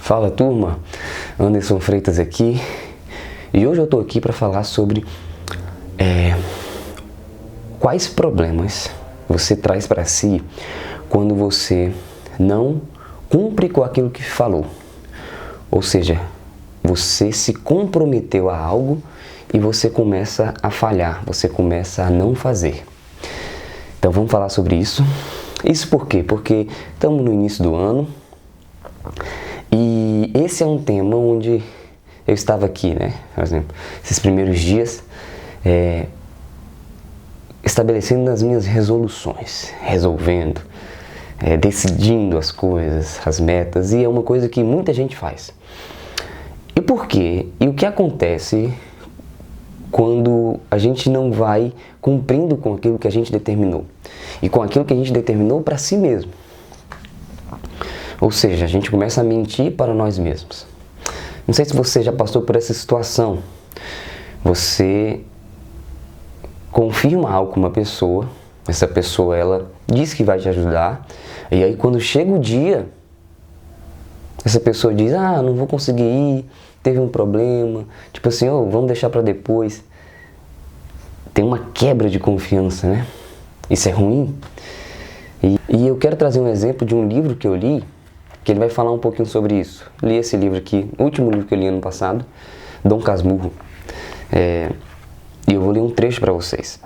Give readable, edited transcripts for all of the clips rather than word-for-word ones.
Fala turma, Anderson Freitas aqui e hoje eu tô aqui para falar sobre quais problemas você traz para si quando você não cumpre com aquilo que falou. Ou seja, você se comprometeu a algo e você começa a falhar, você começa a não fazer. Então vamos falar sobre isso. Isso por quê? Porque estamos no início do ano e esse é um tema onde eu estava aqui, né? Por exemplo, esses primeiros dias estabelecendo as minhas resoluções, resolvendo, decidindo as coisas, as metas, e é uma coisa que muita gente faz. E por quê? E o que acontece quando a gente não vai cumprindo com aquilo que a gente determinou e com aquilo que a gente determinou para si mesmo? Ou seja, a gente começa a mentir para nós mesmos. Não sei se você já passou por essa situação. Você confirma algo com uma pessoa, essa pessoa ela diz que vai te ajudar, e aí quando chega o dia, essa pessoa diz: não vou conseguir ir, teve um problema, tipo assim, vamos deixar para depois. Tem uma quebra de confiança, né? Isso é ruim. E eu quero trazer um exemplo de um livro que eu li, que ele vai falar um pouquinho sobre isso. Li esse livro aqui, o último livro que eu li ano passado, Dom Casmurro. E eu vou ler um trecho para vocês.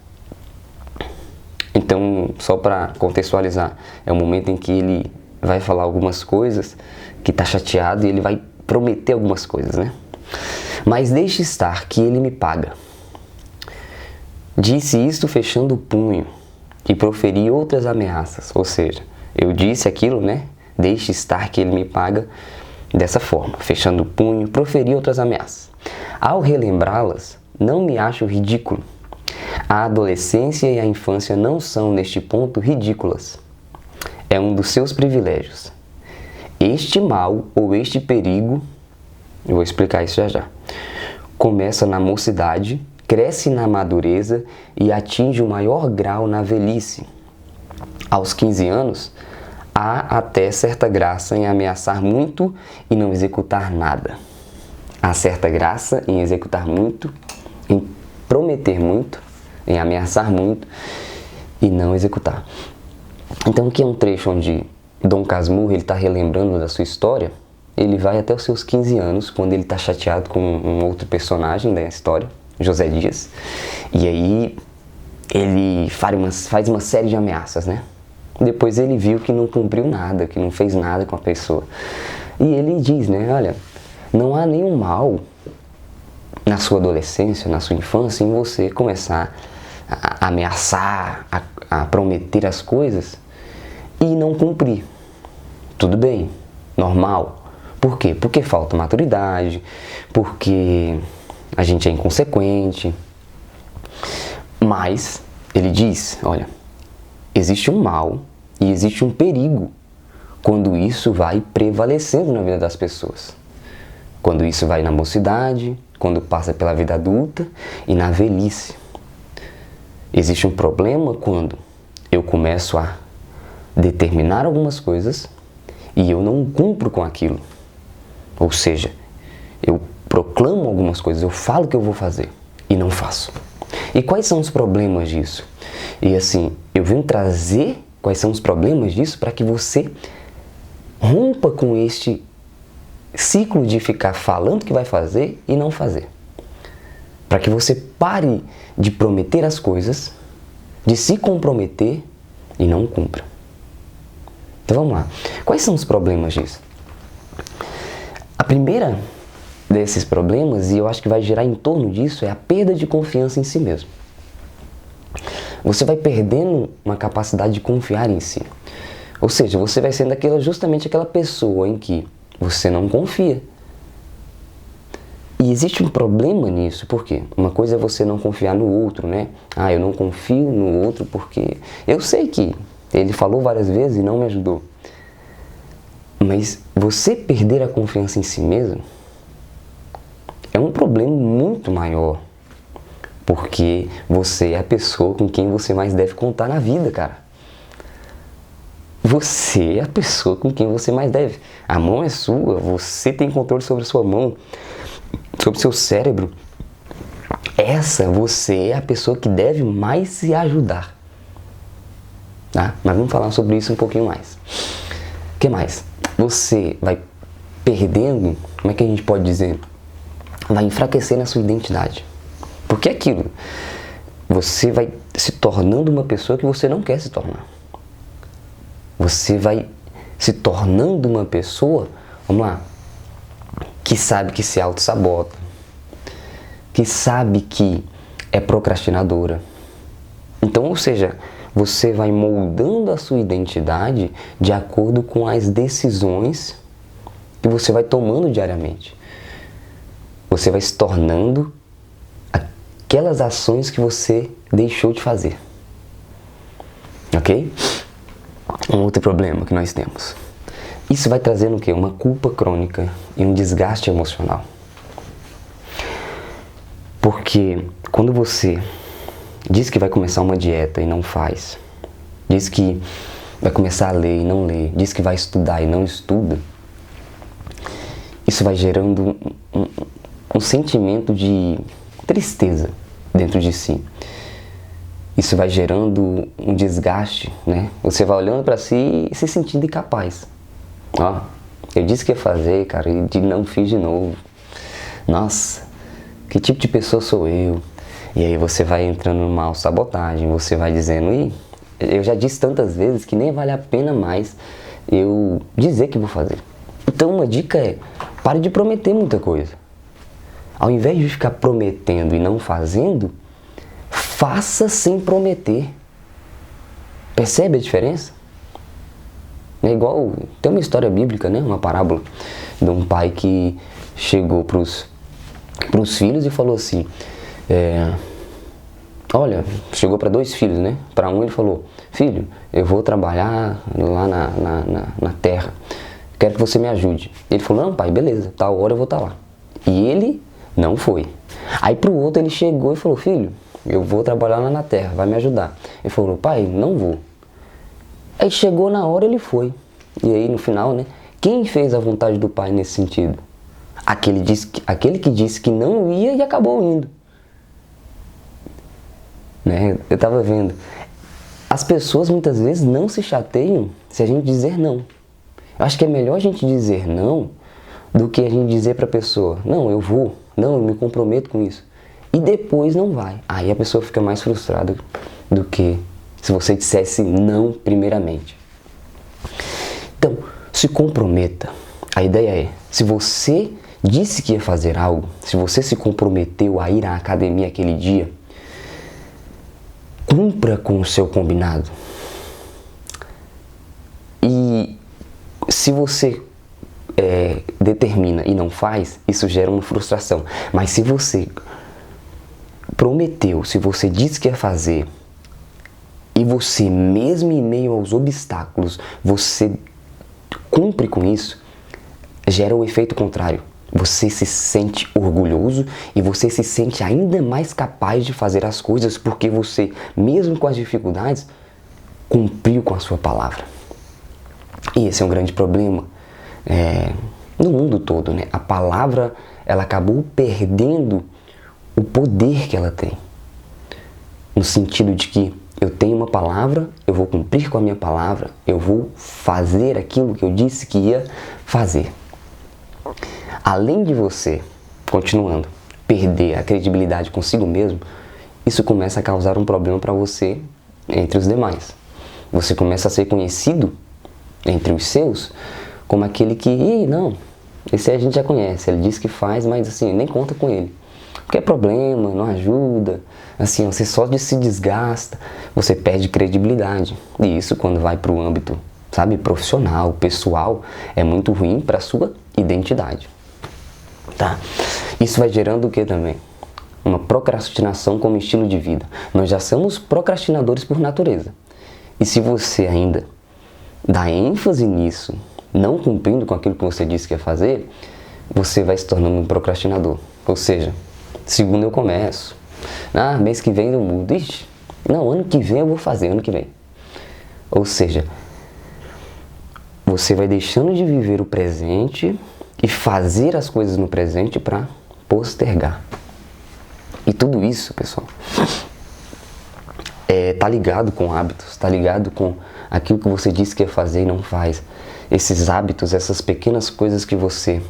Então, só para contextualizar, é o momento em que ele vai falar algumas coisas, que está chateado, e ele vai prometer algumas coisas, né? Mas deixe estar que ele me paga. Disse isto fechando o punho e proferi outras ameaças. Ou seja, eu disse aquilo, né? Deixe estar que ele me paga dessa forma, fechando o punho, proferi outras ameaças. Ao relembrá-las, não me acho ridículo. A adolescência e a infância não são, neste ponto, ridículas. É um dos seus privilégios. Este mal ou este perigo, eu vou explicar isso já, começa na mocidade, cresce na madureza e atinge o maior grau na velhice. Aos 15 anos, há até certa graça em ameaçar muito e não executar nada. Há certa graça em executar muito, em prometer muito, em ameaçar muito e não executar. Então aqui é um trecho onde Dom Casmurro está relembrando da sua história. Ele vai até os seus 15 anos, quando ele está chateado com um outro personagem da história, José Dias. E aí ele faz uma série de ameaças, né? Depois ele viu que não cumpriu nada, que não fez nada com a pessoa. E ele diz, né? Olha, não há nenhum mal na sua adolescência, na sua infância, em você começar a ameaçar, a prometer as coisas e não cumprir. Tudo bem, normal. Por quê? Porque falta maturidade, porque a gente é inconsequente. Mas ele diz, olha, existe um mal e existe um perigo quando isso vai prevalecendo na vida das pessoas. Quando isso vai na mocidade, quando passa pela vida adulta e na velhice. Existe um problema quando eu começo a determinar algumas coisas e eu não cumpro com aquilo. Ou seja, eu proclamo algumas coisas, eu falo que eu vou fazer e não faço. E quais são os problemas disso? E assim, eu vim trazer quais são os problemas disso para que você rompa com este ciclo de ficar falando que vai fazer e não fazer. Para que você pare de prometer as coisas, de se comprometer e não cumpra. Então vamos lá. Quais são os problemas disso? A primeira desses problemas, e eu acho que vai girar em torno disso, é a perda de confiança em si mesmo. Você vai perdendo uma capacidade de confiar em si. Ou seja, você vai sendo justamente aquela pessoa em que você não confia. E existe um problema nisso, por quê? Uma coisa é você não confiar no outro, né? Eu não confio no outro porque eu sei que ele falou várias vezes e não me ajudou. Mas você perder a confiança em si mesmo é um problema muito maior. Porque você é a pessoa com quem você mais deve contar na vida, cara. você é a pessoa com quem você mais deve. A mão é sua, você tem controle sobre a sua mão, sobre o seu cérebro. Você é a pessoa que deve mais se ajudar. Tá? Mas vamos falar sobre isso um pouquinho mais. O que mais? Você vai perdendo, como é que a gente pode dizer? Vai enfraquecendo a sua identidade. Porque é aquilo, você vai se tornando uma pessoa que você não quer se tornar. Você vai se tornando uma pessoa, vamos lá, que sabe que se auto-sabota, que sabe que é procrastinadora. Então, ou seja, você vai moldando a sua identidade de acordo com as decisões que você vai tomando diariamente. Você vai se tornando aquelas ações que você deixou de fazer. Ok? Um outro problema que nós temos. Isso vai trazendo o quê? Uma culpa crônica e um desgaste emocional. Porque quando você diz que vai começar uma dieta e não faz, diz que vai começar a ler e não lê, diz que vai estudar e não estuda, isso vai gerando um sentimento de tristeza dentro de si. Isso vai gerando um desgaste, né? Você vai olhando para si e se sentindo incapaz. Ó, eu disse que ia fazer, cara, e não fiz de novo. Nossa, que tipo de pessoa sou eu? E aí você vai entrando numa autossabotagem, você vai dizendo, eu já disse tantas vezes que nem vale a pena mais eu dizer que vou fazer. Então uma dica é, pare de prometer muita coisa. Ao invés de ficar prometendo e não fazendo, faça sem prometer. Percebe a diferença? É igual, tem uma história bíblica, né? Uma parábola de um pai que chegou para os filhos e falou assim, olha, chegou para 2 filhos, né? Para um ele falou, filho, eu vou trabalhar lá na terra, quero que você me ajude. Ele falou, não pai, beleza, tal hora eu vou estar lá. E ele não foi. Aí para o outro ele chegou e falou, filho, eu vou trabalhar lá na terra, vai me ajudar. Ele falou, pai, não vou. Aí chegou na hora, ele foi. E aí no final, né? Quem fez a vontade do pai nesse sentido? Aquele que disse que não ia e acabou indo. Né? Eu estava vendo. As pessoas muitas vezes não se chateiam se a gente dizer não. Eu acho que é melhor a gente dizer não do que a gente dizer para a pessoa, não, eu vou, não, eu me comprometo com isso. E depois não vai. Aí a pessoa fica mais frustrada do que se você dissesse não primeiramente. Então, se comprometa. A ideia é, se você disse que ia fazer algo, se você se comprometeu a ir à academia aquele dia, cumpra com o seu combinado. E se você determina e não faz, isso gera uma frustração. Mas se você prometeu, se você disse que ia fazer, e você, mesmo em meio aos obstáculos, você cumpre com isso, gera o efeito contrário. Você se sente orgulhoso e você se sente ainda mais capaz de fazer as coisas porque você, mesmo com as dificuldades, cumpriu com a sua palavra. E esse é um grande problema no mundo todo, né? A palavra, ela acabou perdendo o poder que ela tem. No sentido de que eu tenho uma palavra, eu vou cumprir com a minha palavra, eu vou fazer aquilo que eu disse que ia fazer. Além de você, continuando, perder a credibilidade consigo mesmo, isso começa a causar um problema para você entre os demais. Você começa a ser conhecido entre os seus como aquele que, não, esse aí a gente já conhece, ele diz que faz, mas assim, nem conta com ele. Porque é problema, não ajuda, assim, você só se desgasta, você perde credibilidade. E isso quando vai para o âmbito, sabe, profissional, pessoal, é muito ruim para a sua identidade. Tá? Isso vai gerando o que também? Uma procrastinação como estilo de vida. Nós já somos procrastinadores por natureza. E se você ainda dá ênfase nisso, não cumprindo com aquilo que você disse que ia fazer, você vai se tornando um procrastinador. Ou seja, segundo eu começo, mês que vem eu mudo, ano que vem eu vou fazer, ano que vem. Ou seja, você vai deixando de viver o presente e fazer as coisas no presente para postergar. E tudo isso, pessoal, tá ligado com hábitos, tá ligado com aquilo que você disse que ia fazer e não faz. Esses hábitos, essas pequenas coisas que você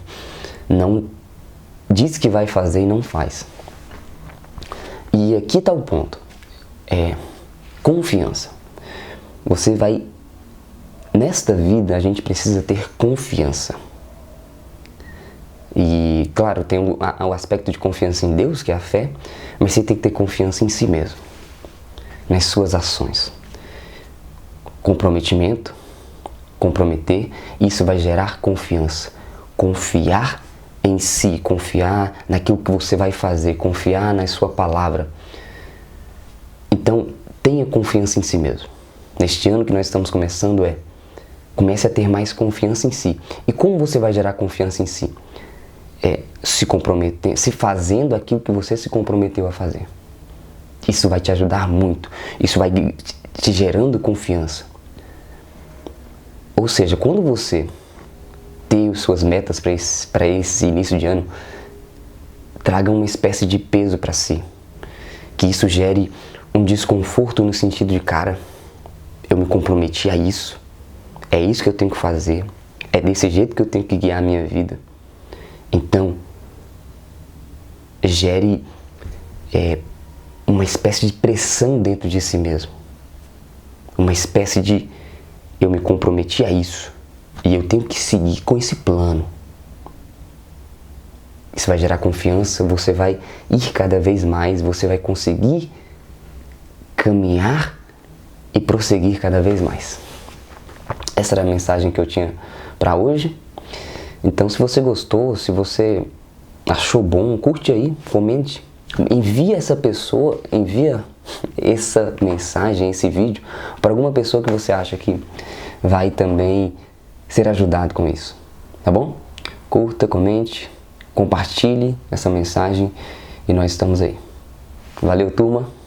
não diz que vai fazer e não faz. E aqui está o ponto. Confiança. Você vai... Nesta vida, a gente precisa ter confiança. E, claro, tem o aspecto de confiança em Deus, que é a fé, mas você tem que ter confiança em si mesmo, nas suas ações. Comprometimento, comprometer, isso vai gerar confiança. Confiar em si, confiar naquilo que você vai fazer, confiar na sua palavra. Então, tenha confiança em si mesmo. Neste ano que nós estamos começando comece a ter mais confiança em si. E como você vai gerar confiança em si? Se comprometer, se fazendo aquilo que você se comprometeu a fazer. Isso vai te ajudar muito. Isso vai te gerando confiança. Ou seja, quando você ter suas metas para esse início de ano, traga uma espécie de peso para si. Que isso gere um desconforto no sentido de, cara, eu me comprometi a isso. É isso que eu tenho que fazer. É desse jeito que eu tenho que guiar a minha vida. Então, gere uma espécie de pressão dentro de si mesmo. Uma espécie de, eu me comprometi a isso. E eu tenho que seguir com esse plano. Isso vai gerar confiança, você vai ir cada vez mais, você vai conseguir caminhar e prosseguir cada vez mais. Essa era a mensagem que eu tinha para hoje. Então, se você gostou, se você achou bom, curte aí, comente, envia essa mensagem, esse vídeo para alguma pessoa que você acha que vai também ser ajudado com isso, tá bom? Curta, comente, compartilhe essa mensagem e nós estamos aí. Valeu, turma!